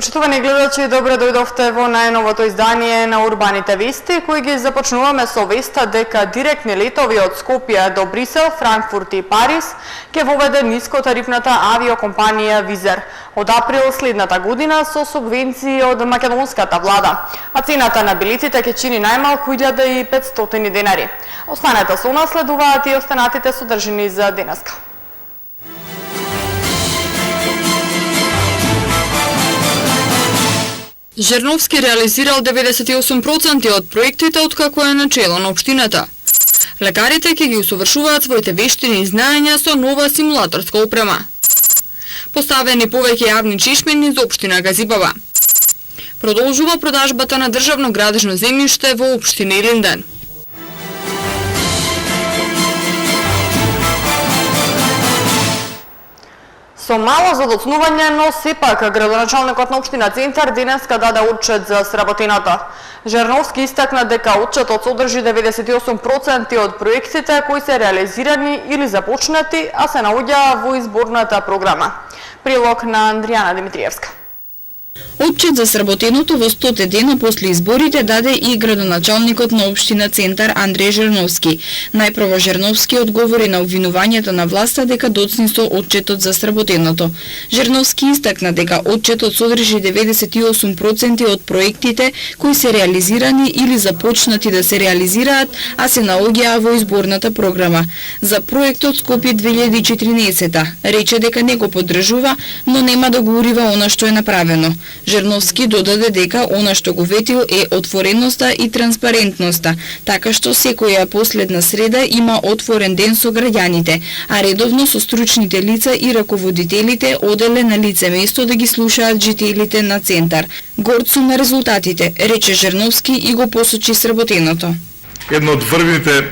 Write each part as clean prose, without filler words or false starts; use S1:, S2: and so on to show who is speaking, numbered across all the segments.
S1: Почитувани гледачи, добре дојдовте во најновото издание на Урбаните вести, кои ги започнуваме со веста дека директни летови од Скопје до Брисел, Франкфурт и Париз ќе воведе нискотарифната авиокомпанија Визер од април следната година со субвенции од македонската влада, а цената на билетите ќе чини најмалку 1500 денари. Останете со нас, следуваат и останатите содржини за денеска.
S2: Жерновски реализирал 98% од проектите откако е начело на општината. Лекарите ќе ги усовршуваат своите вештини и знаења со нова симулаторска опрема. Поставени повеќе јавни чешмени за општина Газибаба. Продолжува продажбата на државно градежно земјиште во општина Илинден.
S1: Со мало задоцнување, но сепак градоначалникот на општина Центар денеска даде отчет за сработената. Жерновски истакна дека отчетот содржи 98% од проектите кои се реализирани или започнати, а се наоѓаа во изборната програма. Прилог на Андријана Димитриевска.
S3: Отчет за сработеното во 100 дена после изборите даде и градоначалникот на општина Центар Андреј Жерновски. Најпрво Жерновски одговори на обвинувањето на власта дека доцни со отчетот за сработеното. Жерновски истакна дека отчетот содржи 98% од проектите кои се реализирани или започнати да се реализираат, а се наоѓаа во изборната програма. За проектот Скопје 2014 рече дека не го поддржува, но нема да го урива она што е направено. Жерновски додаде дека она што го ветил е отвореноста и транспарентноста, така што секоја последна среда има отворен ден со граѓаните, а редовно со стручните лица и раководителите оделе на лице место да ги слушаат жителите на Центар. Горд сум на резултатите, рече Жерновски и го посочи сработеното.
S4: Едно од врвните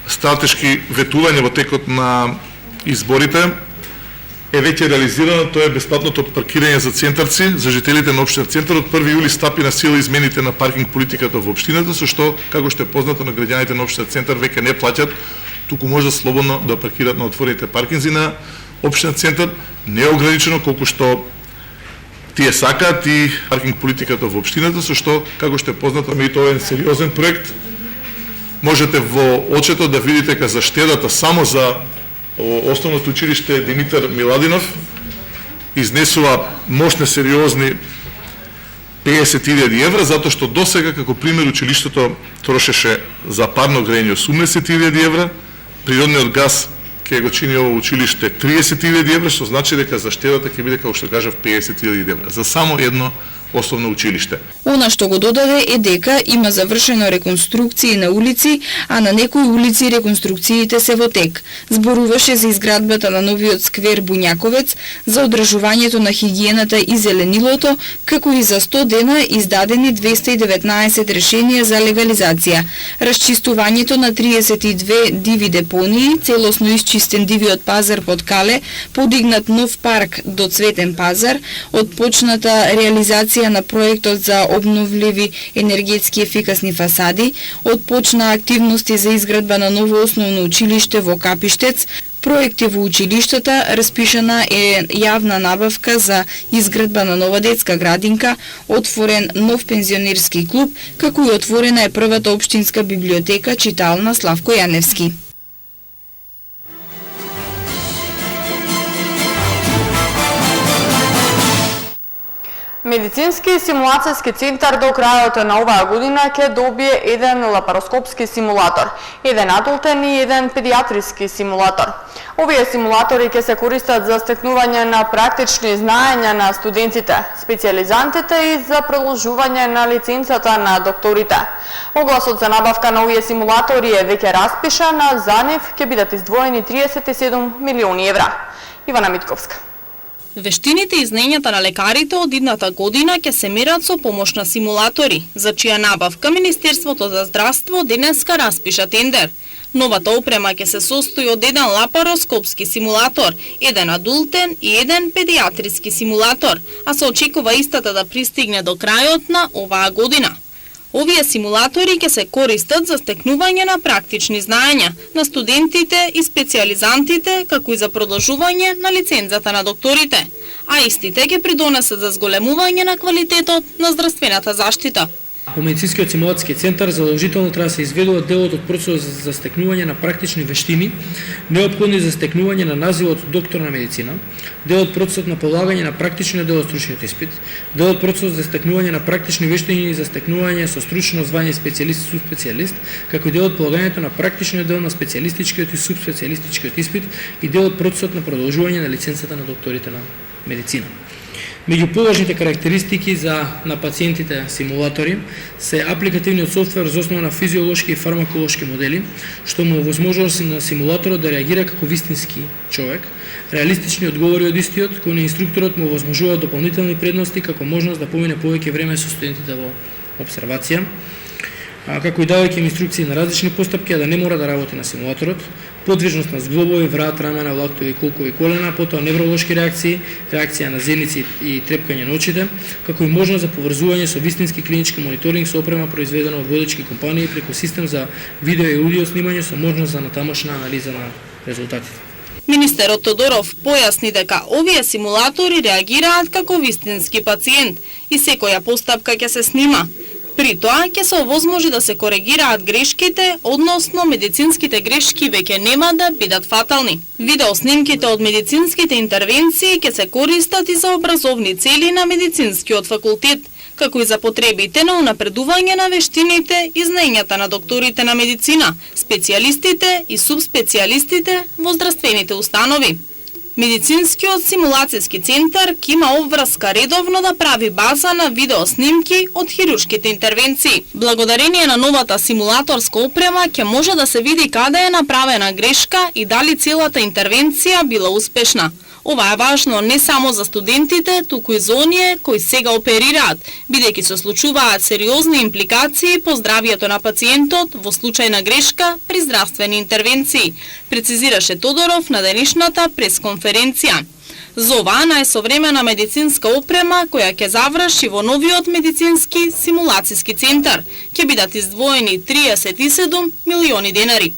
S4: стратешки ветувања во текот на изборите е веќе реализирано, тоа е бесплатното паркирање за центарци, за жителите на општина Центар. Од 1 јули стапи на сила измените на паркинг политиката во општината, со што, како што е познато на граѓаните на општина Центар, веќе не плаќат, туку може слободно да паркираат на отворените паркинзи на општина Центар, неограничено колку што тие сакаат и паркинг политиката во општината, со што, како што е познато, и тоа е сериозен проект. Можете во отчетот да видите дека за штедата само за Основното училиште Димитар Миладинов изнесува мощни сериозни 50.000 евра, затоа што досега, како пример, училиштето трошеше за парно грејење 80.000 евра, природниот газ ќе го чини ово училиште 30.000 евра, што значи дека за штедата ќе биде, како што кажав, 50.000 евра. За само едно основно училиште.
S3: Она што го додаде е дека има завршено реконструкции на улици, а на некои улици реконструкциите се во тек. Зборуваше за изградбата на новиот сквер Буњаковец, за одржувањето на хигиената и зеленилото, како и за 100 дена издадени 219 решенија за легализација. Расчистувањето на 32 диви депонии, целосно исчистен дивиот пазар под Кале, подигнат нов парк до Цветен пазар, отпочната реализација на проектот за обновливи енергетски ефикасни фасади, отпочна активности за изградба на ново основно училиште во Капиштец, проекти во училиштата, распишана е јавна набавка за изградба на нова детска градинка, отворен нов пензионерски клуб, како и отворена е првата општинска библиотека читална Славко Јаневски.
S1: Медицински симулацијски центар до крајот на оваа година ќе добие еден лапароскопски симулатор, еден адултен и еден педиатриски симулатор. Овие симулатори ќе се користат за стекнување на практични знаења на студентите, специјализантите и за продолжување на лиценцата на докторите. Огласот за набавка на овие симулатори е веќе распишан, а за нив ќе бидат издвоени 37 милиони евра. Ивана Митковска.
S5: Вештините и знаењата на лекарите од идната година ќе се мерат со помош на симулатори, за чија набавка Министерството за здравство денеска распиша тендер. Новата опрема ќе се состои од еден лапароскопски симулатор, еден адултен и еден педиатриски симулатор, а се очекува истата да пристигне до крајот на оваа година. Овие симулатори ќе се користат за стекнување на практични знаења на студентите и специјализантите, како и за продолжување на лицензата на докторите, а истите ќе придонесат за зголемување на квалитетот на здравствената заштита.
S6: Во медицинскиот симулациски центар задолжително треба да се изведува делот од процесот за стекнување на практични вештини, неопходни за стекнување на називот доктор на медицина, делот процесот на полагање на практичниот дел од стручниот испит, делот процесот за стекнување на практични вештини и за стекнување со стручно звање специјалист и субспецијалист, како и делот полагањето на практичниот дел на специјалистичкиот и субспецијалистичкиот испит и делот процесот на продолжување на лиценцата на докторите на медицина. Меѓу поважните карактеристики на пациентите симулатори се апликативниот софтвер за основа на физиолошки и фармаколошки модели, што му овозможува на симулаторот да реагира како вистински човек, реалистични одговори од истиот, кои на инструкторот му овозможува дополнителни предности како можност да помине повеќе време со студентите во обсервација, како и давајќи им инструкции на различни постапки, а да не мора да работи на симулаторот, подвижност на зглобови, врат, рамена, лактови, колкови колена, потоа невролошки реакции, реакција на зеници и трепкање на очите, како и можност за поврзување со вистински клинички мониторинг со опрема произведена од водечки компании преку систем за видео и аудио снимање со можност за натамошна анализа на резултатите.
S5: Министерот Тодоров појасни дека овие симулатори реагираат како вистински пациент и секоја постапка ќе се снима. При тоа ќе се овозможи да се коригираат грешките, односно медицинските грешки веќе нема да бидат фатални. Видеоснимките од медицинските интервенции ќе се користат и за образовни цели на медицинскиот факултет, како и за потребите на унапредување на вештините и знаењата на докторите на медицина, специјалистите и субспецијалистите во здравствените установи. Медицинскиот симулацијски центар ќе има обврска редовно да прави база на видеоснимки од хируршките интервенции. Благодарение на новата симулаторска опрема ќе може да се види каде е направена грешка и дали целата интервенција била успешна. Ова е важно не само за студентите, туку и за оние кои сега оперираат, бидејќи се случуваат сериозни импликации по здравието на пациентот во случај на грешка при здравствени интервенции, прецизираше Тодоров на денешната пресконференција. За оваа најсовремена медицинска опрема, која ќе заврши во новиот медицински симулацијски центар, ќе бидат издвоени 37 милиони денари.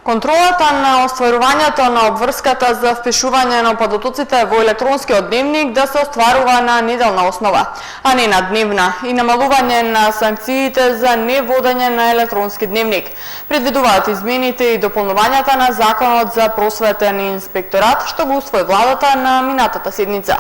S1: Контролата на остварувањето на обврската за впишување на податоците во електронскиот дневник да се остварува на неделна основа, а не на дневна, и намалување на санкциите за неводење на електронски дневник. Предвидуваат измените и дополнувањата на Законот за просветен инспекторат, што го усвои владата на минатата седница.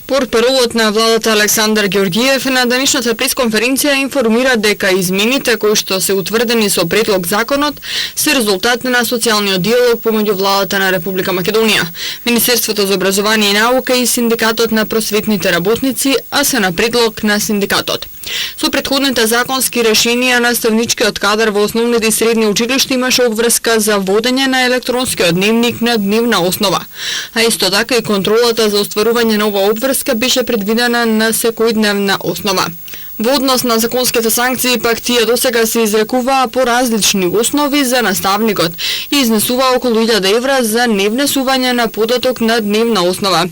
S2: Портпаролот на владата Александар Георгиев на денешната пресконференција информира дека измените кои што се утврдени со предлог законот се резултат на социјалниот диалог помеѓу владата на Република Македонија, Министерството за образование и наука и Синдикатот на просветните работници, а се на предлог на синдикатот. Со претходните законски решенија, наставничкиот кадар во основните и средни училишта имаше обврска за водење на електронскиот дневник на дневна основа, а исто така и контролата за остварување на ова обврска беше предвидена на секојдневна основа. Во однос на законските санкции, пак тие досега се изрекуваа по различни основи за наставникот и изнесуваа околу 1000 евра за невнесување на податок на дневна основа.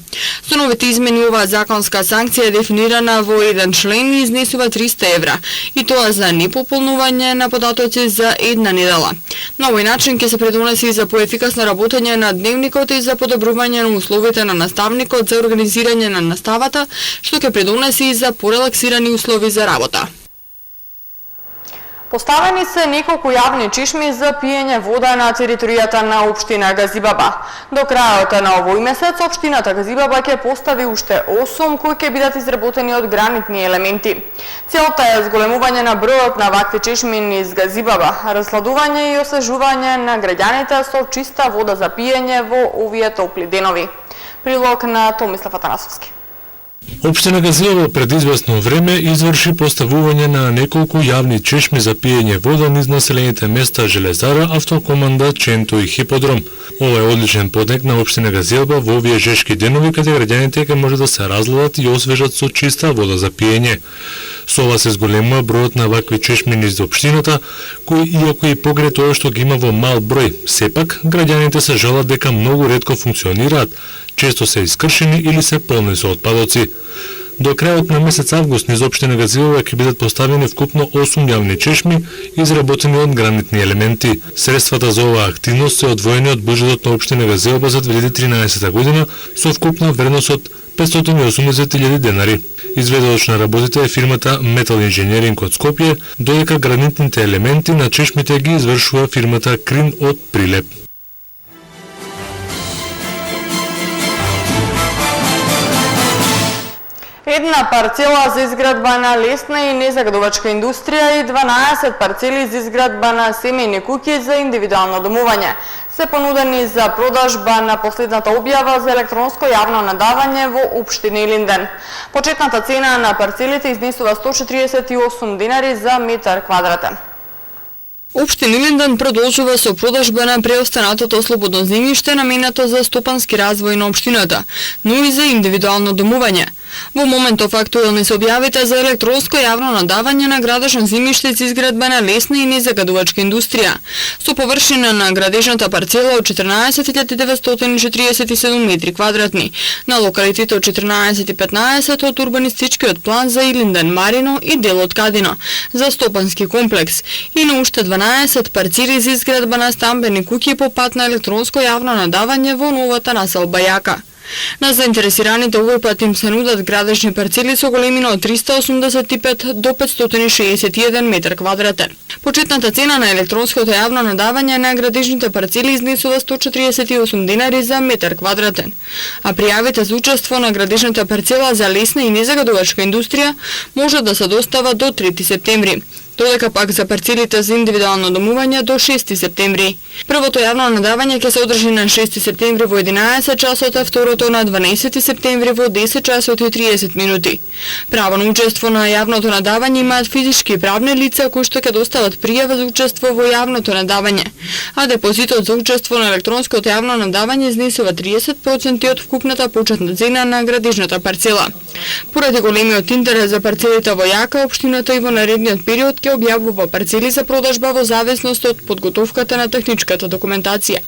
S2: Со новите измени оваа законска санкција е дефинирана во еден член и изнесува 300 евра, и тоа за непополнување на податоци за една недела. На овој начин ќе се придонеси и за поефикасно работење на дневникот и за подобрување на условите на наставникот за организирање на наставата, што ќе придонеси и за порелаксирани услови за работа.
S1: Поставени се неколку јавни чишми за пиење вода на територијата на општина Газибаба. До крајот на овој месец општината Газибаба ќе постави уште 8 кои ќе бидат изработени од гранитни елементи. Целта е зголемување на бројот на вакви чишми низ Газибаба, расладување и освежување на граѓаните со чиста вода за пиење во овие топли денови. Прилог на Томислав Атанасовски.
S7: Општина Газилево пред известно време изврши поставување на неколку јавни чешми за пиење вода низ населените места Железара, Автокоманда, Ченто и Хиподром. Ова е одличен поднек на општина Газилево во овие жешки денови каде граѓаните ќе може да се разладат и освежат со чиста вода за пиење. Со ова се зголемува бројот на вакви чешми низ општината, кои иако и покрај тоа што ги има во мал број, сепак граѓаните се жалат дека многу ретко функционираат, често се искршени или се полни со отпадоци. До крајот на месец август низ општина Газилево ќе бидат поставени вкупно 8 јавни чешми изработени од гранитни елементи. Средствата за оваа активност се одвоени од буџетот на општина Газилево за 2013 година со вкупна вредност од 580.000 денари. Изведувач на работите е фирмата Метал Инженеринг од Скопје, додека гранитните елементи на чешмите ги извршува фирмата Крин од Прилеп.
S1: Една парцела за изградба на лесна и незагадувачка индустрија и 12 парцели за изградба на семејни куќи за индивидуално домување се понудени за продажба на последната објава за електронско јавно надавање во општина Илинден. Почетната цена на парцелите изнесува 148 динари за метар квадратен.
S2: Општина Илинден продолжува со продажба на преостанатото слободно земјиште наменето за стопански развој на општината, но и за индивидуално домување. Во моментов актуелни се објавите за електронско јавно надавање на градежно земјиште за изградба на лесна и незагадувачка индустрија, со површина на градежната парцела од 14.947 метри квадратни, на локалитет од 14.15 од урбанистичкиот план за Илинден Марино и дел од Кадино, за стопански комплекс, и на уште 12 парцели за изградба на стамбени куќи по пат на електронско јавно надавање во новата населба Јака. На заинтересираните овој пат им се нудат градежни парцели со големина од 385 до 561 метар квадратен. Почетната цена на електронското јавно надавање на градежните парцели изнесува 148 динари за метар квадратен, а пријавите за учество на градежната парцела за лесна и незагадувачка индустрија може да се достава до 3 септември. Додека пак за парцелите за индивидуално домување до 6 септември. Првото јавно надавање ќе се одржи на 6 септември во 11 часот, а второто на 12 септември во 10 часот и 30 минути. Право на учество на јавното надавање имаат физички и правни лица кои што ќе достават пријава за учество во јавното надавање, а депозитот за учество на електронското јавно надавање изнесува 30% од вкупната почетна цена на градежната парцела. Поради големиот интерес за парцелите во Јака, општината и во наредниот период ќе објавува парцели за продажба во зависност од подготовката на техничката документација.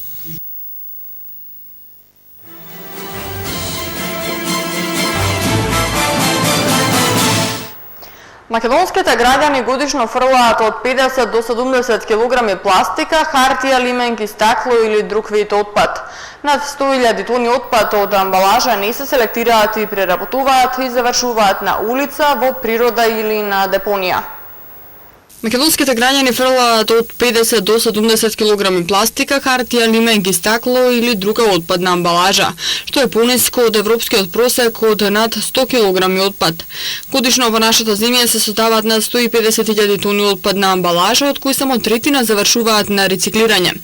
S1: Македонските граѓани годишно фрлаат од 50 до 70 кг пластика, хартија, лименки, стакло или друг вид отпад. Над 100.000 тони отпад од амбалажа не се селектираат и преработуваат и завршуваат на улица, во природа или на депонија.
S2: Македонските граѓани фрлаат од 50 до 70 кг пластика, хартија, лименки, стакло или друга отпадна амбалажа, што е пониско од европскиот просек од над 100 кг отпад. Годишно во нашата земја се создаваат над 150.000 тони отпадна амбалажа, од кои само третина завршуваат на рециклирање.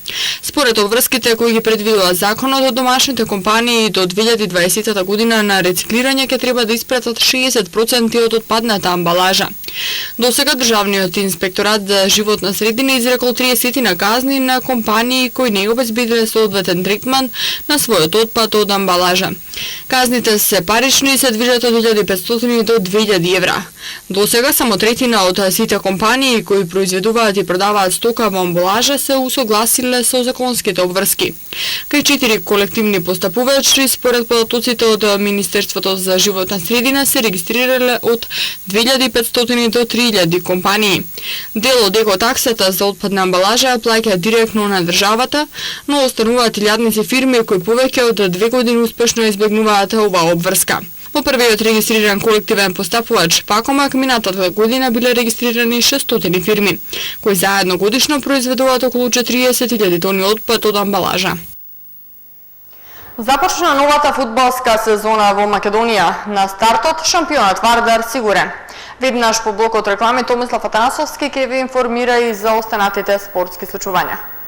S2: Според обврските кои ги предвидува законот, од домашните компании до 2020 година на рециклирање ќе треба да испратат 60% од отпадната амбалажа. Досега државниот Инспекторат за животна средина изрекол 30 на казни на компании кои не обезбедиле соодветен третман на својот отпад од амбалажа. Казните се парични и се движат од 1500 до 2000 евра. Досега само третина од сите компании кои произведуваат и продаваат стока во амбалажа се усогласиле со законските обврски. Кај 4 колективни постапувачи според податоците од Министерството за животна средина се регистрирале од 2500 до 3000 компании. Дел од екотаксата за отпадна амбалажа ја плаќа директно на државата, но остануваат илјадници фирми кои повеќе од 2 години успешно избегнуваат оваа обврска. Во првиот регистриран колективен постапувач Пакомак минатата година биле регистрирани 600 фирми, кои заедно годишно произведуваат околу 40.000 тони отпад од амбалажа.
S1: Започна новата фудбалска сезона во Македонија. На стартот шампионат Вардар сигурен. Веднаш по блокот реклами Томислав Атанасовски ќе ви информира и за останатите спортски случувања.